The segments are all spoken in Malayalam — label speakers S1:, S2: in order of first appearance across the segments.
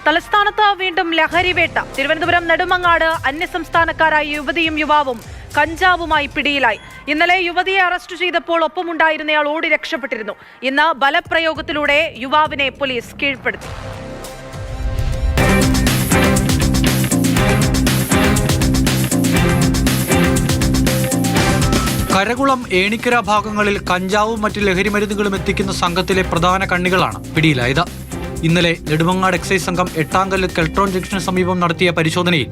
S1: തലസ്ഥാനത്ത് വീണ്ടും ലഹരിവേട്ട. തിരുവനന്തപുരം നെടുമങ്ങാട് അന്യസംസ്ഥാനക്കാരായ യുവതിയും യുവാവും കഞ്ചാവുമായി പിടിയിലായി. ഇന്നലെ യുവതിയെ അറസ്റ്റ് ചെയ്തപ്പോൾ ഒപ്പമുണ്ടായിരുന്നയാൾ ഓടി രക്ഷപ്പെട്ടിരുന്നു. ഇന്ന് ബലപ്രയോഗത്തിലൂടെ യുവാവിനെ പോലീസ് കീഴ്പ്പെടുത്തി.
S2: കരകുളം ഏണിക്കര ഭാഗങ്ങളിൽ കഞ്ചാവും മറ്റ് ലഹരിമരുന്നുകളും എത്തിക്കുന്ന സംഘത്തിലെ പ്രധാന കണ്ണികളാണ് പിടിയിലായത്. ഇന്നലെ നെടുമങ്ങാട് എക്സൈസ് സംഘം എട്ടാങ്കല്ല് കെൽട്രോൺ ജംഗ്ഷന് സമീപം നടത്തിയ പരിശോധനയിൽ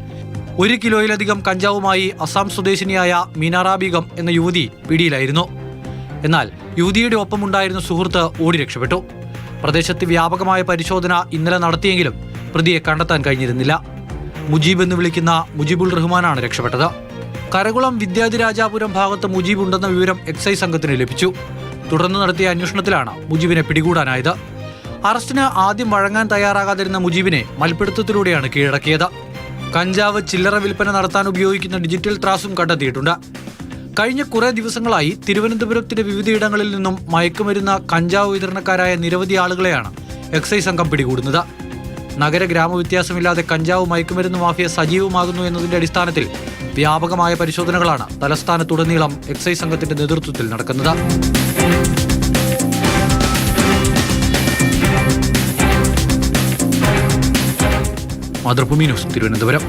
S2: 1 കിലോയിലധികം കഞ്ചാവുമായി അസം സ്വദേശിനിയായ മീനാറ ബീഗം എന്ന യുവതി പിടിയിലായിരുന്നു. എന്നാൽ യുവതിയുടെ ഒപ്പമുണ്ടായിരുന്ന സുഹൃത്ത് ഓടി രക്ഷപ്പെട്ടു. പ്രദേശത്ത് വ്യാപകമായ പരിശോധന ഇന്നലെ നടത്തിയെങ്കിലും പ്രതിയെ കണ്ടെത്താൻ കഴിഞ്ഞിരുന്നില്ല. മുജീബ് എന്ന് വിളിക്കുന്ന മുജീബുൾ റഹ്മാനാണ് രക്ഷപ്പെട്ടത്. കരകുളം വിദ്യാധിരാജാപുരം ഭാഗത്ത് മുജീബ് ഉണ്ടെന്ന വിവരം എക്സൈസ് സംഘത്തിന് ലഭിച്ചു. തുടർന്ന് നടത്തിയ അന്വേഷണത്തിലാണ് മുജീബിനെ പിടികൂടാനായത്. അറസ്റ്റിന് ആദ്യം വഴങ്ങാൻ തയ്യാറാകാതിരുന്ന മുജീബിനെ മൽപ്പിടുത്തത്തിലൂടെയാണ് കീഴടക്കിയത്. കഞ്ചാവ് ചില്ലറ വിൽപ്പന നടത്താൻ ഉപയോഗിക്കുന്ന ഡിജിറ്റൽ ത്രാസും കണ്ടെത്തിയിട്ടുണ്ട്. കഴിഞ്ഞ കുറേ ദിവസങ്ങളായി തിരുവനന്തപുരത്തിന്റെ വിവിധയിടങ്ങളിൽ നിന്നും മയക്കുമരുന്ന് കഞ്ചാവ് വിതരണക്കാരായ നിരവധി ആളുകളെയാണ് എക്സൈസ് സംഘം പിടികൂടുന്നത്. നഗര ഗ്രാമ വ്യത്യാസമില്ലാതെ കഞ്ചാവ് മയക്കുമരുന്ന് മാഫിയ സജീവമാകുന്നു എന്നതിന്റെ അടിസ്ഥാനത്തിൽ വ്യാപകമായ പരിശോധനകളാണ് തലസ്ഥാനത്തുടനീളം എക്സൈസ് സംഘത്തിന്റെ നേതൃത്വത്തിൽ നടക്കുന്നത്. മാതൃഭൂമി ന്യൂസ്, തിരുവനന്തപുരം.